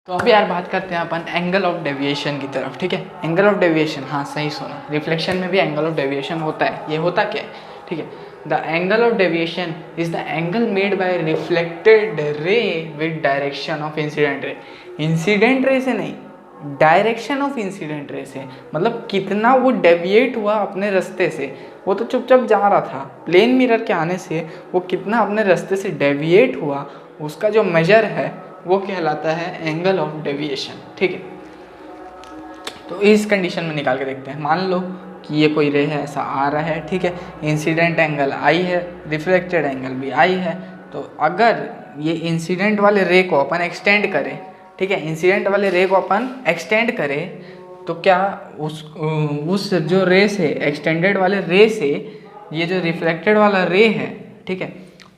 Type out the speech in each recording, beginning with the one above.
तो अभी यार बात करते हैं अपन एंगल ऑफ डेविएशन की तरफ। ठीक है, एंगल ऑफ डेविएशन, हाँ सही सुना, रिफ्लेक्शन में भी एंगल ऑफ डेविएशन होता है। ये होता क्या है? ठीक है, the angle of deviation is the angle made by reflected ray with direction of incident ray. Incident ray से नहीं, डायरेक्शन ऑफ इंसिडेंट रे से, मतलब कितना वो डेविएट हुआ अपने रास्ते से। वो तो चुपचाप जा रहा था, प्लेन मिरर के आने से वो कितना अपने रास्ते से डेविएट हुआ, उसका जो मेजर है वो कहलाता है एंगल ऑफ डेविएशन। ठीक है, तो इस कंडीशन में निकाल के देखते हैं। मान लो कि ये कोई रे है, ऐसा आ रहा है, ठीक है, इंसिडेंट एंगल आई है, रिफ्लेक्टेड एंगल भी आई है। तो अगर ये इंसिडेंट वाले रे को अपन एक्सटेंड करें, ठीक है, इंसिडेंट वाले रे को अपन एक्सटेंड करें, तो क्या उस जो रे से, एक्सटेंडेड वाले रे से ये जो रिफ्लेक्टेड वाला रे है, ठीक है,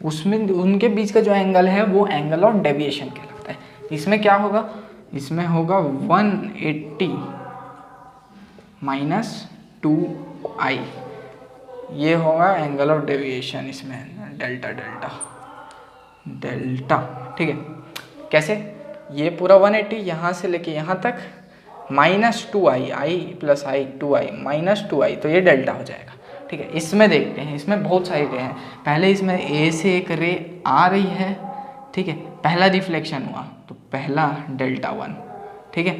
उसमें उनके बीच का जो एंगल है वो एंगल ऑफ डेविएशन कहलाता है। इसमें क्या होगा? इसमें होगा 180 माइनस 2i, ये होगा एंगल ऑफ डेविएशन। इसमें डेल्टा डेल्टा डेल्टा, ठीक है। कैसे? ये पूरा 180 यहाँ से लेके यहाँ तक माइनस 2i, आई प्लस आई 2i माइनस 2i, तो ये डेल्टा हो जाएगा। ठीक है, इसमें देखते हैं, इसमें बहुत सारे रे हैं। पहले इसमें ए से एक रे आ रही है, ठीक है, पहला रिफ्लेक्शन हुआ तो पहला डेल्टा 1, ठीक है,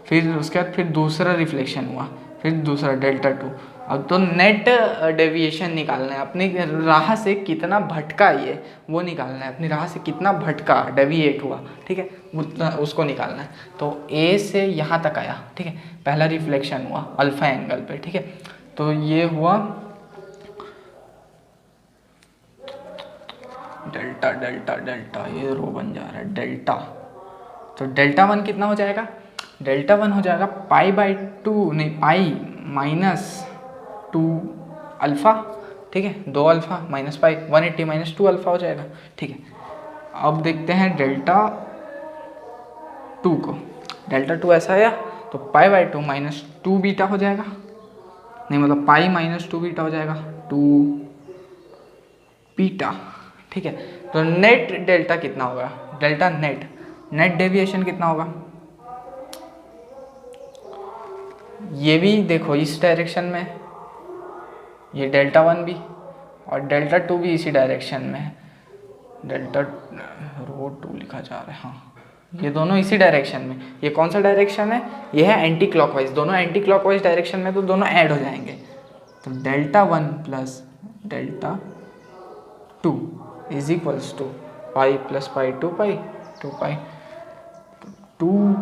फिर उसके बाद फिर दूसरा रिफ्लेक्शन हुआ, फिर दूसरा डेल्टा 2। अब तो नेट डेविएशन निकालना है, अपनी राह से कितना भटका ये वो निकालना है, अपनी राह से कितना भटका डेविएट हुआ, ठीक है, उतना उसको निकालना है। तो ए से यहाँ तक आया, ठीक है, पहला रिफ्लेक्शन हुआ अल्फा एंगल पे, ठीक है, तो ये हुआ डेल्टा डेल्टा डेल्टा, ये रो बन जा रहा है डेल्टा। तो डेल्टा 1 कितना हो जाएगा? डेल्टा 1 हो जाएगा पाई बाई 2, नहीं पाई माइनस 2 अल्फ़ा, ठीक है, 2 alpha minus pi, 180 minus 2 alpha हो जाएगा। ठीक है, अब देखते हैं डेल्टा 2 को। डेल्टा 2 ऐसा आया तो पाई बाई 2 माइनस 2 बीटा हो जाएगा, नहीं मतलब पाई माइनस 2 बीटा हो जाएगा, 2 बीटा। ठीक है, तो नेट डेल्टा कितना होगा? डेल्टा नेट डेविएशन कितना होगा? ये भी देखो इस डायरेक्शन में, ये डेल्टा 1 भी और डेल्टा 2 भी इसी डायरेक्शन में है। डेल्टा रो 2 लिखा जा रहा है, हाँ, ये दोनों इसी डायरेक्शन में। ये कौन सा डायरेक्शन है? ये है एंटी क्लॉकवाइज, दोनों एंटी क्लॉकवाइज डायरेक्शन में, तो दोनों ऐड हो जाएंगे। तो delta 1 plus delta 2 is equals to pi plus pi 2 pi 2 pi 2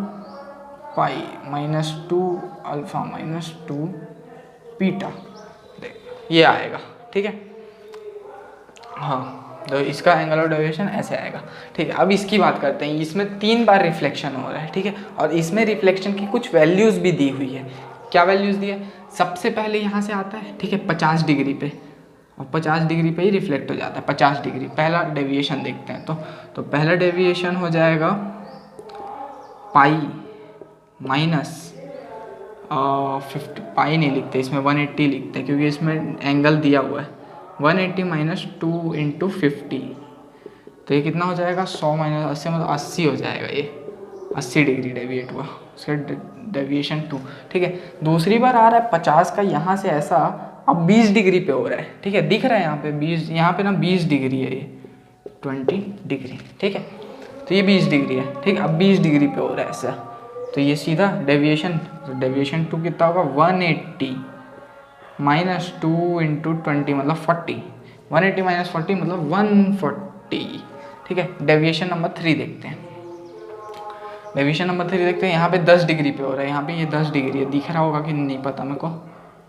pi minus 2 alpha minus 2 beta, ये आएगा। ठीक है, हाँ, तो इसका एंगल ऑफ डेविएशन ऐसे आएगा। ठीक है, अब इसकी बात करते हैं। इसमें 3 बार रिफ्लेक्शन हो रहा है, ठीक है, और इसमें रिफ्लेक्शन की कुछ वैल्यूज़ भी दी हुई है। क्या वैल्यूज़ दी है? सबसे पहले यहाँ से आता है, ठीक है, 50 डिग्री पे, और 50 डिग्री पे ही रिफ्लेक्ट हो जाता है। 50 डिग्री पहला डेविएशन देखते हैं। तो पहला डेविएशन हो जाएगा पाई माइनस 50, पाई नहीं लिखते इसमें, 180 लिखते हैं, क्योंकि इसमें एंगल दिया हुआ है। 180 माइनस 2 इंटू 50, तो ये कितना हो जाएगा? 100 माइनस 80 मतलब 80 हो जाएगा। ये 80 डिग्री डेविएट हुआ, उसका डेविएशन 2। ठीक है, दूसरी बार आ रहा है 50 का, यहाँ से ऐसा अब 20 डिग्री पे हो रहा है। ठीक है, दिख रहा है यहाँ पे 20, यहाँ पे ना 20 डिग्री है, ये 20 डिग्री, ठीक है, तो ये 20 डिग्री है। ठीक है, अब 20 डिग्री पे हो रहा है ऐसा, तो ये सीधा डेविएशन, तो डेविएशन 2 कितना होगा? 180 माइनस 2 इंटू 20 मतलब 40, 180 माइनस 40 मतलब 140। ठीक है, डेविएशन नंबर 3 देखते हैं। डेविएशन नंबर 3 देखते हैं, यहाँ पे 10 डिग्री पे हो रहा है, यहाँ पे ये 10 डिग्री है, दिख रहा होगा कि नहीं पता मेरे को।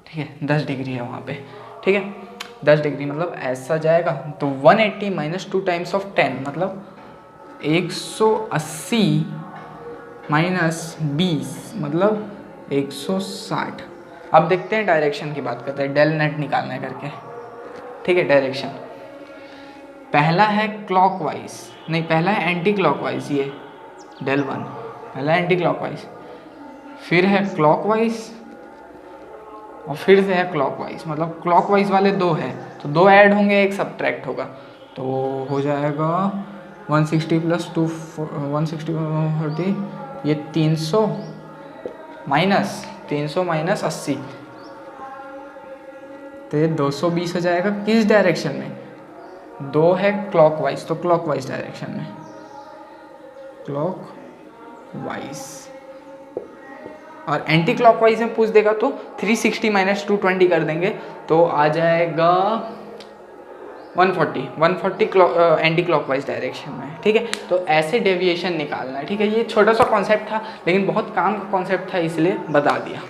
ठीक है, 10 डिग्री है वहाँ पे। ठीक है, 10 डिग्री मतलब ऐसा जाएगा, तो 180 माइनस 2 टाइम्स ऑफ 10 मतलब 180 माइनस 20 मतलब 160। अब देखते हैं डायरेक्शन की बात करते हैं, डेल नेट निकालना है करके। ठीक है, डायरेक्शन पहला है क्लॉकवाइज, नहीं पहला है एंटी क्लॉकवाइज, ये डेल 1 पहला एंटी क्लॉकवाइज, फिर है क्लॉकवाइज और फिर से है क्लॉकवाइज, मतलब क्लॉकवाइज वाले 2 हैं, तो 2 ऐड होंगे, एक सब्ट्रैक्ट होगा, तो हो जाएगा 160 प्लस 2 160 40 ये 300 माइनस 80, तो ये 220 हो जाएगा। किस डायरेक्शन में? 2 है क्लॉकवाइज, तो क्लॉकवाइज डायरेक्शन में, क्लॉकवाइज। और एंटी क्लॉकवाइज में पूछ देगा तो 360 माइनस 220 कर देंगे, तो आ जाएगा 140 एंटी क्लॉकवाइज डायरेक्शन में। ठीक है, तो ऐसे डेविएशन निकालना है। ठीक है, ये छोटा सा कॉन्सेप्ट था लेकिन बहुत काम का कॉन्सेप्ट था, इसलिए बता दिया।